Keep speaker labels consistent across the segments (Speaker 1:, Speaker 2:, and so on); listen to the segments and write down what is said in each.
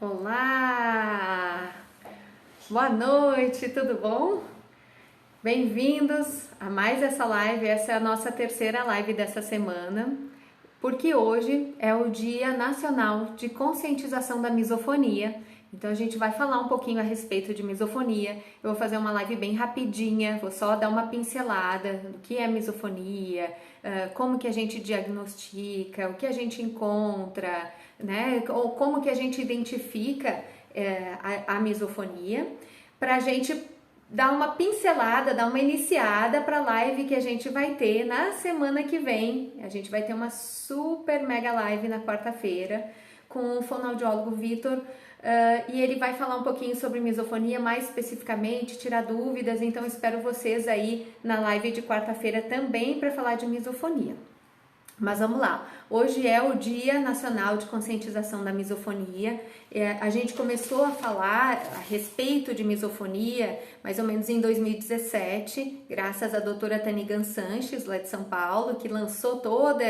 Speaker 1: Olá! Boa noite, tudo bom? Bem-vindos a mais essa live. Essa é a nossa terceira live dessa semana, porque hoje é o Dia Nacional de Conscientização da Misofonia. Então a gente vai falar um pouquinho a respeito de misofonia. Eu vou fazer uma live bem rapidinha, vou só dar uma pincelada do que é misofonia, como que a gente diagnostica, o que a gente encontra, né? Ou como que a gente identifica a misofonia, para a gente dar uma pincelada, dar uma iniciada para a live que a gente vai ter na semana que vem. A gente vai ter uma super mega live na quarta-feira com o fonoaudiólogo Vitor, e ele vai falar um pouquinho sobre misofonia, mais especificamente, tirar dúvidas. Então espero vocês aí na live de quarta-feira também para falar de misofonia. Mas vamos lá, hoje é o Dia Nacional de Conscientização da Misofonia. A gente começou a falar a respeito de misofonia mais ou menos em 2017, graças à doutora Tanigan Sanches, lá de São Paulo, que lançou toda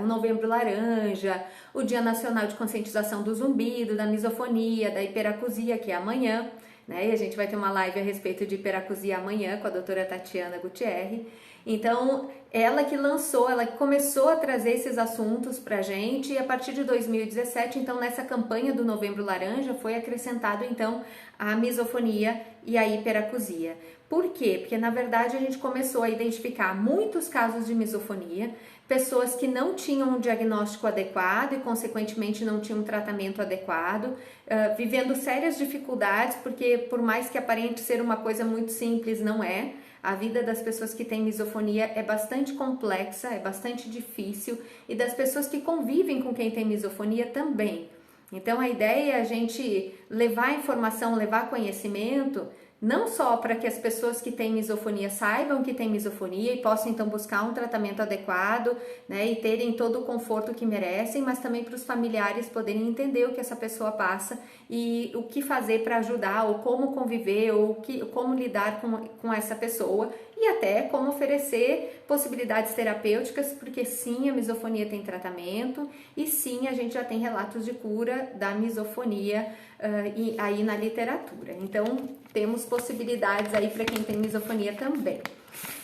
Speaker 1: o Novembro Laranja, o Dia Nacional de Conscientização do Zumbido, da misofonia, da hiperacusia, que é amanhã, né? E a gente vai ter uma live a respeito de hiperacusia amanhã com a doutora Tatiana Gutierrez. Então, ela que lançou, ela que começou a trazer esses assuntos pra gente, e a partir de 2017, então nessa campanha do Novembro Laranja, foi acrescentado então a misofonia e a hiperacusia. Por quê? Porque na verdade a gente começou a identificar muitos casos de misofonia, pessoas que não tinham um diagnóstico adequado e consequentemente não tinham um tratamento adequado, vivendo sérias dificuldades, porque por mais que aparente ser uma coisa muito simples, não é. A vida das pessoas que têm misofonia é bastante complexa, é bastante difícil, e das pessoas que convivem com quem tem misofonia também. Então a ideia é a gente levar informação, levar conhecimento, não só para que as pessoas que têm misofonia saibam que têm misofonia e possam então buscar um tratamento adequado, né, e terem todo o conforto que merecem, mas também para os familiares poderem entender o que essa pessoa passa e o que fazer para ajudar, ou como conviver, ou como lidar com essa pessoa, e até como oferecer possibilidades terapêuticas, porque sim, a misofonia tem tratamento, e sim, a gente já tem relatos de cura da misofonia e aí na literatura. Então, temos possibilidades aí para quem tem misofonia também.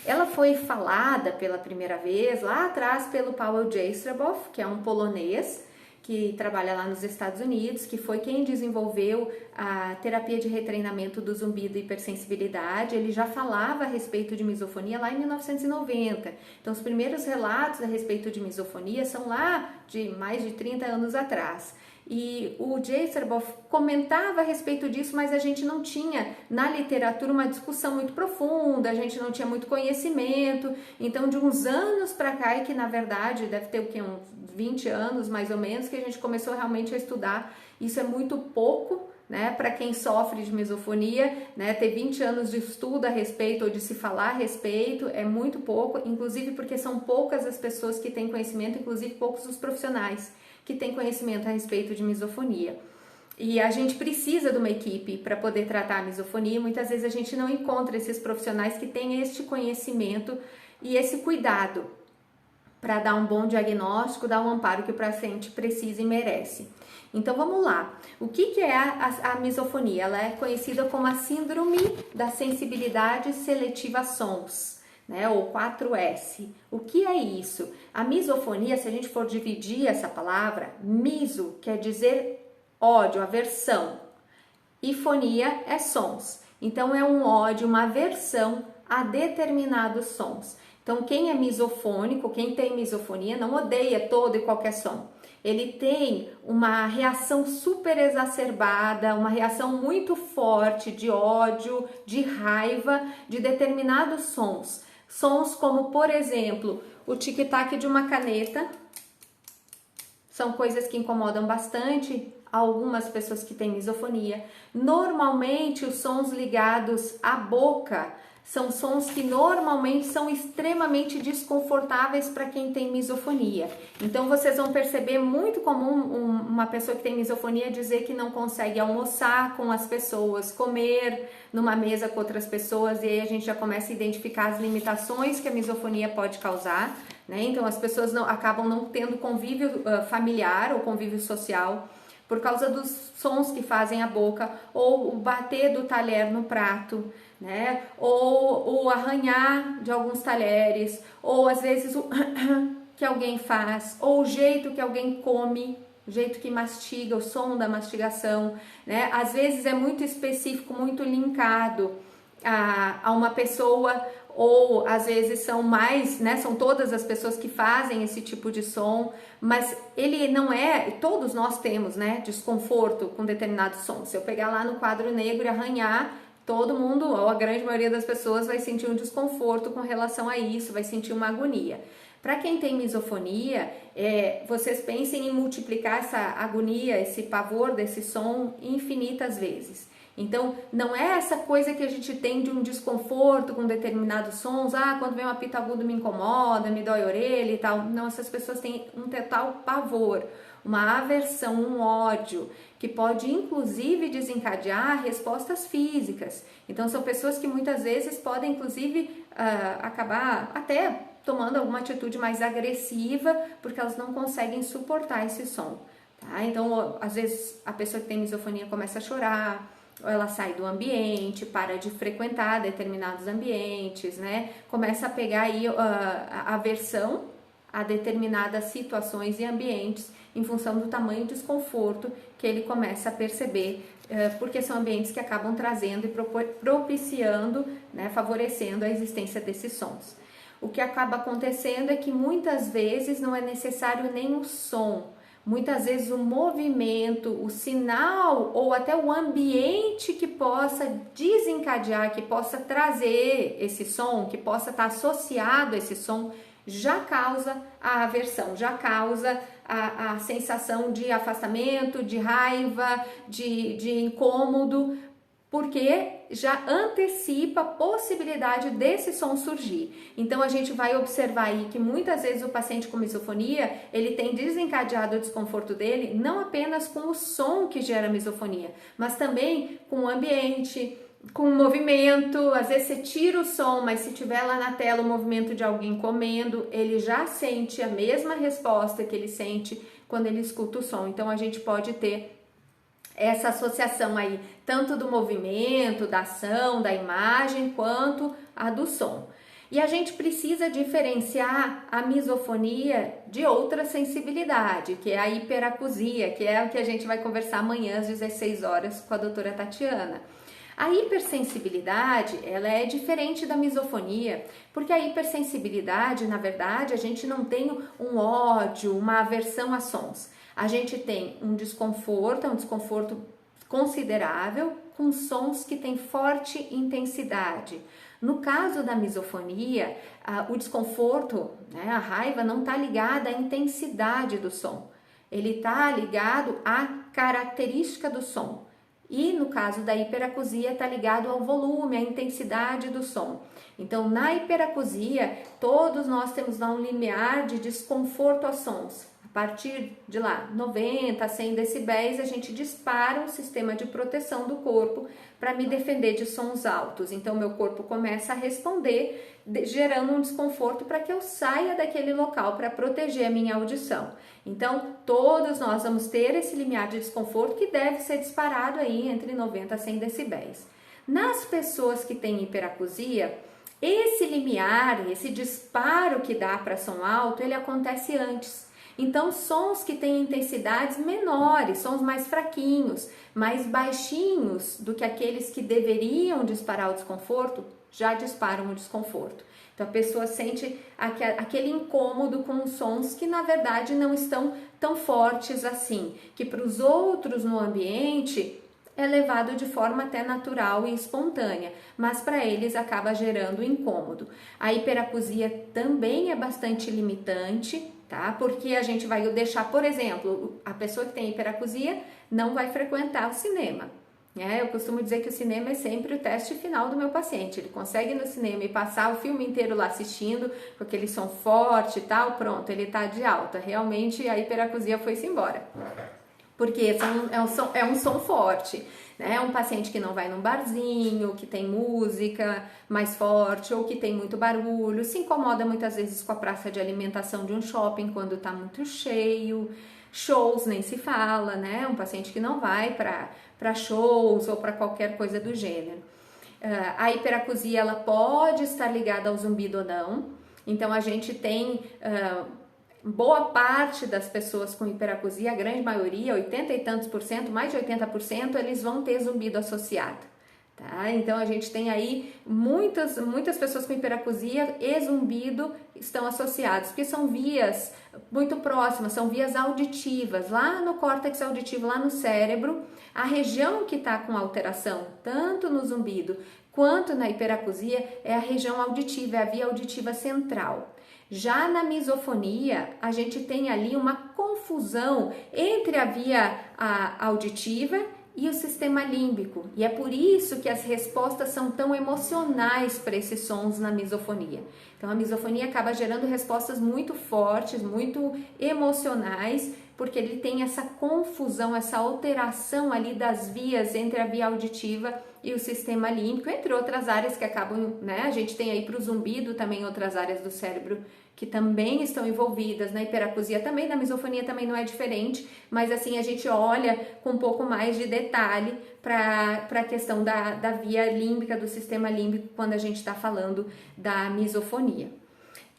Speaker 1: Ela foi falada pela primeira vez lá atrás pelo Paweł Jastrzębow, que é um polonês que trabalha lá nos Estados Unidos, que foi quem desenvolveu a terapia de retreinamento do zumbido e hipersensibilidade. Ele já falava a respeito de misofonia lá em 1990. Então, os primeiros relatos a respeito de misofonia são lá de mais de 30 anos atrás. E o Jastrzębow comentava a respeito disso, mas a gente não tinha na literatura uma discussão muito profunda, a gente não tinha muito conhecimento. Então, de uns anos para cá, e que na verdade deve ter o quê? Uns 20 anos mais ou menos, que a gente começou realmente a estudar. Isso é muito pouco, né, para quem sofre de misofonia, né, ter 20 anos de estudo a respeito ou de se falar a respeito é muito pouco, inclusive porque são poucas as pessoas que têm conhecimento, inclusive poucos os profissionais que têm conhecimento a respeito de misofonia. E a gente precisa de uma equipe para poder tratar a misofonia, e muitas vezes a gente não encontra esses profissionais que têm este conhecimento e esse cuidado para dar um bom diagnóstico, dar um amparo que o paciente precisa e merece. Então vamos lá, o que é a misofonia? Ela é conhecida como a síndrome da sensibilidade seletiva a sons, né, ou 4S. O que é isso? A misofonia, se a gente for dividir essa palavra, miso quer dizer ódio, aversão, e fonia é sons. Então é um ódio, uma aversão a determinados sons. Então quem é misofônico, quem tem misofonia, não odeia todo e qualquer som. Ele tem uma reação super exacerbada, uma reação muito forte de ódio, de raiva de determinados sons. Sons como, por exemplo, o tic-tac de uma caneta. São coisas que incomodam bastante algumas pessoas que têm misofonia. Normalmente, os sons ligados à boca são sons que normalmente são extremamente desconfortáveis para quem tem misofonia. Então, vocês vão perceber muito comum uma pessoa que tem misofonia dizer que não consegue almoçar com as pessoas, comer numa mesa com outras pessoas, e aí a gente já começa a identificar as limitações que a misofonia pode causar, né? Então, as pessoas acabam não tendo convívio familiar ou convívio social. por causa dos sons que fazem a boca, ou o bater do talher no prato, né? Ou o arranhar de alguns talheres, ou às vezes o que alguém faz, ou o jeito que alguém come, o jeito que mastiga, o som da mastigação, né? Às vezes é muito específico, muito linkado a uma pessoa, ou às vezes são mais, né? São todas as pessoas que fazem esse tipo de som, mas ele não é, todos nós temos, né? Desconforto com determinado som. Se eu pegar lá no quadro negro e arranhar, todo mundo, ou a grande maioria das pessoas, vai sentir um desconforto com relação a isso, vai sentir uma agonia. Para quem tem misofonia, vocês pensem em multiplicar essa agonia, esse pavor desse som infinitas vezes. Então, não é essa coisa que a gente tem de um desconforto com determinados sons, quando vem um apito agudo me incomoda, me dói a orelha e tal. Não, essas pessoas têm um total pavor, uma aversão, um ódio, que pode inclusive desencadear respostas físicas. Então, são pessoas que muitas vezes podem inclusive acabar até tomando alguma atitude mais agressiva, porque elas não conseguem suportar esse som, tá? Então, às vezes, a pessoa que tem misofonia começa a chorar, ou ela sai do ambiente, para de frequentar determinados ambientes, né? Começa a pegar aí a aversão a determinadas situações e ambientes em função do tamanho de desconforto que ele começa a perceber, porque são ambientes que acabam trazendo e propiciando, né, favorecendo a existência desses sons. O que acaba acontecendo é que muitas vezes não é necessário nem o som, muitas vezes o movimento, o sinal ou até o ambiente que possa desencadear, que possa trazer esse som, que possa estar associado a esse som, já causa a aversão, já causa a sensação de afastamento, de raiva, de incômodo, porque já antecipa a possibilidade desse som surgir. Então a gente vai observar aí que muitas vezes o paciente com misofonia, ele tem desencadeado o desconforto dele não apenas com o som que gera misofonia, mas também com o ambiente, com o movimento. Às vezes você tira o som, mas se tiver lá na tela o movimento de alguém comendo, ele já sente a mesma resposta que ele sente quando ele escuta o som. Então a gente pode ter essa associação aí, tanto do movimento, da ação, da imagem, quanto a do som. E a gente precisa diferenciar a misofonia de outra sensibilidade, que é a hiperacusia, que é o que a gente vai conversar amanhã às 16 horas com a doutora Tatiana. A hipersensibilidade, ela é diferente da misofonia, porque a hipersensibilidade, na verdade, a gente não tem um ódio, uma aversão a sons. A gente tem um desconforto, considerável, com sons que têm forte intensidade. No caso da misofonia, o desconforto, né, a raiva, não está ligada à intensidade do som. Ele está ligado à característica do som. E no caso da hiperacusia, está ligado ao volume, à intensidade do som. Então, na hiperacusia, todos nós temos lá um limiar de desconforto a sons. A partir de lá, 90 a 100 decibéis, a gente dispara um sistema de proteção do corpo para me defender de sons altos. Então, meu corpo começa a responder, gerando um desconforto para que eu saia daquele local para proteger a minha audição. Então, todos nós vamos ter esse limiar de desconforto que deve ser disparado aí entre 90 a 100 decibéis. Nas pessoas que têm hiperacusia, esse limiar, esse disparo que dá para som alto, ele acontece antes. Então, sons que têm intensidades menores, sons mais fraquinhos, mais baixinhos do que aqueles que deveriam disparar o desconforto, já disparam o desconforto. Então, a pessoa sente aquele incômodo com sons que, na verdade, não estão tão fortes assim, que para os outros no ambiente é levado de forma até natural e espontânea, mas para eles acaba gerando incômodo. A hiperacusia também é bastante limitante, tá? Porque a gente vai deixar, por exemplo, a pessoa que tem hiperacusia não vai frequentar o cinema. Eu costumo dizer que o cinema é sempre o teste final do meu paciente. Ele consegue ir no cinema e passar o filme inteiro lá assistindo, com aquele som forte e tal, pronto, ele tá de alta. Realmente a hiperacusia foi-se embora. Porque é um som forte, né? É um paciente que não vai num barzinho, que tem música mais forte ou que tem muito barulho, se incomoda muitas vezes com a praça de alimentação de um shopping quando tá muito cheio, Shows nem se fala, né? Um paciente que não vai para shows ou para qualquer coisa do gênero. A hiperacusia, ela pode estar ligada ao zumbido ou não. Então, a gente tem boa parte das pessoas com hiperacusia, a grande maioria, 80 e tantos por cento, mais de 80%, eles vão ter zumbido associado. Tá? Então, a gente tem aí muitas pessoas com hiperacusia e zumbido estão associados, porque são vias muito próximas, são vias auditivas, lá no córtex auditivo, lá no cérebro, a região que está com alteração, tanto no zumbido quanto na hiperacusia, é a região auditiva, é a via auditiva central. Já na misofonia, a gente tem ali uma confusão entre a via auditiva e o sistema límbico, e é por isso que as respostas são tão emocionais para esses sons na misofonia. Então a misofonia acaba gerando respostas muito fortes, muito emocionais, porque ele tem essa confusão, essa alteração ali das vias entre a via auditiva e o sistema límbico, entre outras áreas que acabam, né? A gente tem aí para o zumbido também outras áreas do cérebro que também estão envolvidas, na hiperacusia também, na misofonia também não é diferente, mas assim a gente olha com um pouco mais de detalhe para a questão da via límbica, do sistema límbico, quando a gente está falando da misofonia.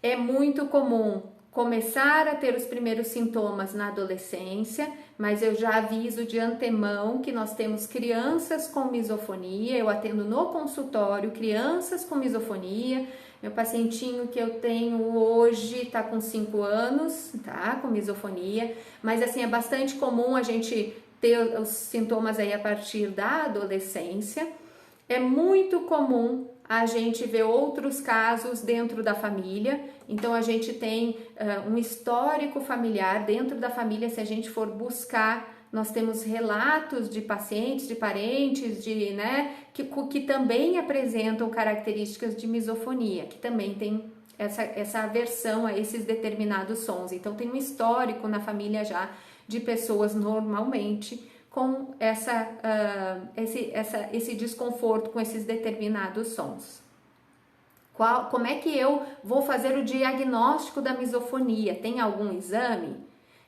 Speaker 1: É muito comum começar a ter os primeiros sintomas na adolescência, mas eu já aviso de antemão que nós temos crianças com misofonia, eu atendo no consultório crianças com misofonia. Meu pacientinho que eu tenho hoje está com 5 anos, tá? Com misofonia, mas assim, é bastante comum a gente ter os sintomas aí a partir da adolescência. É muito comum a gente ver outros casos dentro da família, então a gente tem um histórico familiar dentro da família. Se a gente for buscar, nós temos relatos de pacientes, de parentes, né, que também apresentam características de misofonia, que também tem essa aversão a esses determinados sons. Então tem um histórico na família já de pessoas normalmente com esse desconforto com esses determinados sons. Como é que eu vou fazer o diagnóstico da misofonia? Tem algum exame?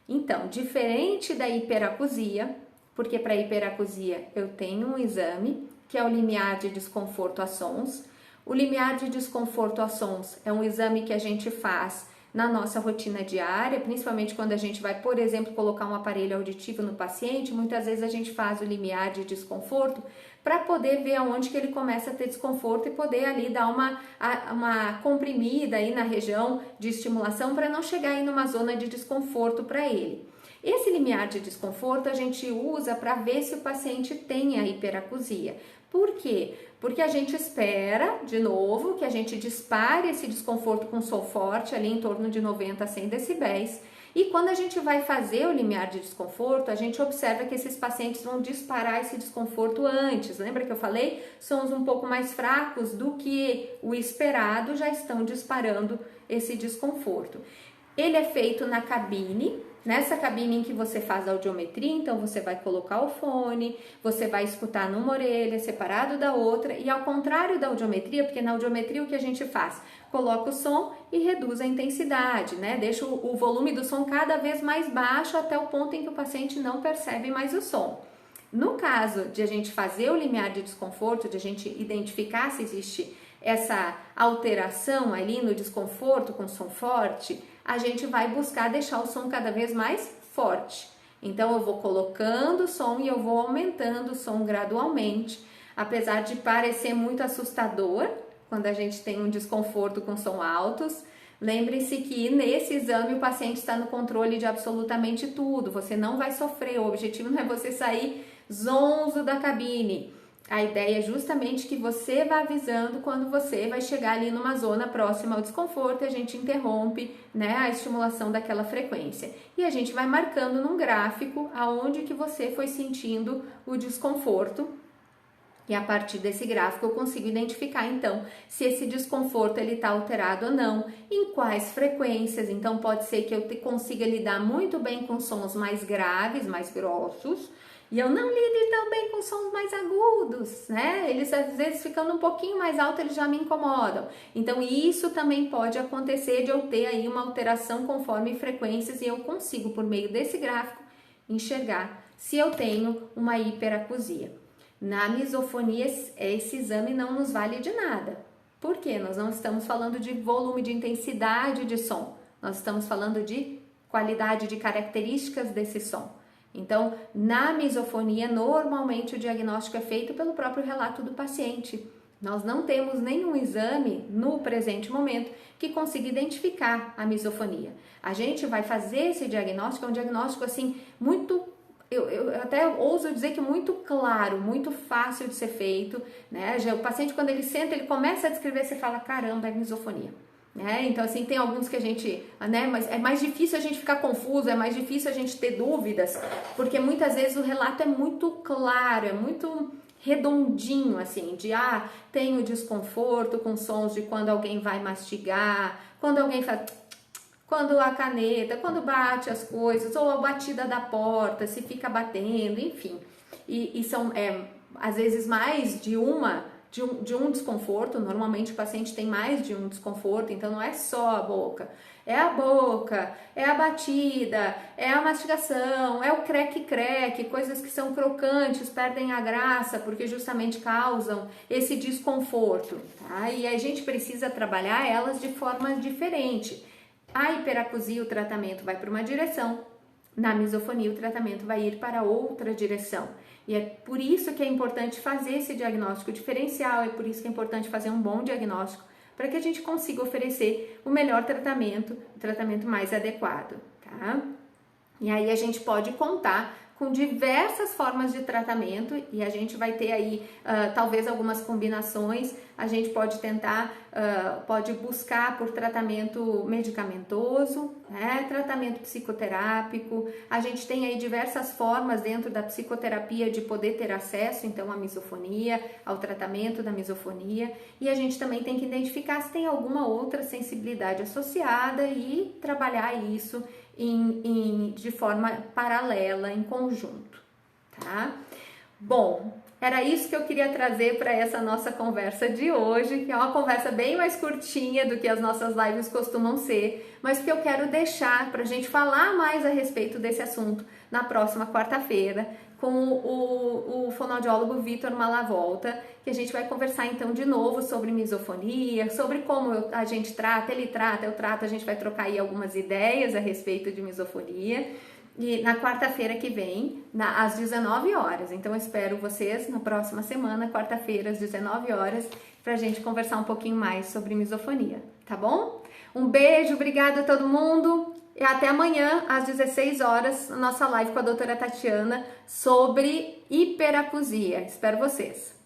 Speaker 1: Então, diferente da hiperacusia, porque para a hiperacusia eu tenho um exame, que é o limiar de desconforto a sons. O limiar de desconforto a sons é um exame que a gente faz na nossa rotina diária, principalmente quando a gente vai, por exemplo, colocar um aparelho auditivo no paciente. Muitas vezes a gente faz o limiar de desconforto para poder ver aonde que ele começa a ter desconforto e poder ali dar uma comprimida aí na região de estimulação para não chegar aí numa zona de desconforto para ele. Esse limiar de desconforto a gente usa para ver se o paciente tem a hiperacusia. Por quê? Porque a gente espera, de novo, que a gente dispare esse desconforto com som forte, ali em torno de 90 a 100 decibéis. E quando a gente vai fazer o limiar de desconforto, a gente observa que esses pacientes vão disparar esse desconforto antes. Lembra que eu falei? Sons um pouco mais fracos do que o esperado já estão disparando esse desconforto. Ele é feito na cabine, nessa cabine em que você faz a audiometria, então você vai colocar o fone, você vai escutar numa orelha, separado da outra, e ao contrário da audiometria, porque na audiometria o que a gente faz? Coloca o som e reduz a intensidade, né? Deixa o volume do som cada vez mais baixo até o ponto em que o paciente não percebe mais o som. No caso de a gente fazer o limiar de desconforto, de a gente identificar se existe essa alteração ali no desconforto com som forte, a gente vai buscar deixar o som cada vez mais forte. Então eu vou colocando o som e eu vou aumentando o som gradualmente, apesar de parecer muito assustador quando a gente tem um desconforto com som altos. Lembre-se que nesse exame o paciente está no controle de absolutamente tudo, você não vai sofrer, o objetivo não é você sair zonzo da cabine. A ideia é justamente que você vá avisando quando você vai chegar ali numa zona próxima ao desconforto e a gente interrompe, né, a estimulação daquela frequência. E a gente vai marcando num gráfico aonde que você foi sentindo o desconforto. E a partir desse gráfico eu consigo identificar então se esse desconforto ele está alterado ou não, em quais frequências. Então pode ser que eu consiga lidar muito bem com sons mais graves, mais grossos, E eu não lido tão bem com sons mais agudos, né? Eles às vezes ficando um pouquinho mais alto, eles já me incomodam. Então isso também pode acontecer de eu ter aí uma alteração conforme frequências e eu consigo, por meio desse gráfico, enxergar se eu tenho uma hiperacusia. Na misofonia, esse exame não nos vale de nada. Por quê? Nós não estamos falando de volume, de intensidade de som. Nós estamos falando de qualidade, de características desse som. Então, na misofonia, normalmente o diagnóstico é feito pelo próprio relato do paciente. Nós não temos nenhum exame no presente momento que consiga identificar a misofonia. A gente vai fazer esse diagnóstico, é um diagnóstico assim muito, eu até ouso dizer que muito claro, muito fácil de ser feito, né? O paciente, quando ele senta, ele começa a descrever, você fala, caramba, é misofonia. Então assim, tem alguns que a gente, né, mas é mais difícil a gente ficar confuso, é mais difícil a gente ter dúvidas, porque muitas vezes o relato é muito claro, é muito redondinho, assim, de tenho desconforto com sons de quando alguém vai mastigar, quando alguém faz, quando a caneta, quando bate as coisas, ou a batida da porta, se fica batendo, enfim, e são às vezes mais de um desconforto. Normalmente o paciente tem mais de um desconforto, então não é só a boca, é a batida, é a mastigação, é o creque-creque, coisas que são crocantes, perdem a graça, porque justamente causam esse desconforto, tá? E a gente precisa trabalhar elas de forma diferente. A hiperacusia, o tratamento vai para uma direção, na misofonia o tratamento vai ir para outra direção. E é por isso que é importante fazer esse diagnóstico diferencial, é por isso que é importante fazer um bom diagnóstico, para que a gente consiga oferecer o melhor tratamento, o tratamento mais adequado, tá? E aí a gente pode contar com diversas formas de tratamento e a gente vai ter aí talvez algumas combinações. A gente pode tentar, pode buscar por tratamento medicamentoso, né? Tratamento psicoterápico. A gente tem aí diversas formas dentro da psicoterapia de poder ter acesso então à misofonia, ao tratamento da misofonia, e a gente também tem que identificar se tem alguma outra sensibilidade associada e trabalhar isso de forma paralela, em conjunto, tá? Bom, era isso que eu queria trazer para essa nossa conversa de hoje, que é uma conversa bem mais curtinha do que as nossas lives costumam ser, mas que eu quero deixar para a gente falar mais a respeito desse assunto na próxima quarta-feira, com o fonoaudiólogo Vitor Malavolta, que a gente vai conversar então de novo sobre misofonia, sobre como a gente trata, ele trata, eu trato, a gente vai trocar aí algumas ideias a respeito de misofonia. E na quarta-feira que vem, às 19 horas. Então eu espero vocês na próxima semana, quarta-feira, às 19 horas, para a gente conversar um pouquinho mais sobre misofonia, tá bom? Um beijo, obrigada a todo mundo. E até amanhã, às 16 horas, a nossa live com a doutora Tatiana sobre hiperacusia. Espero vocês!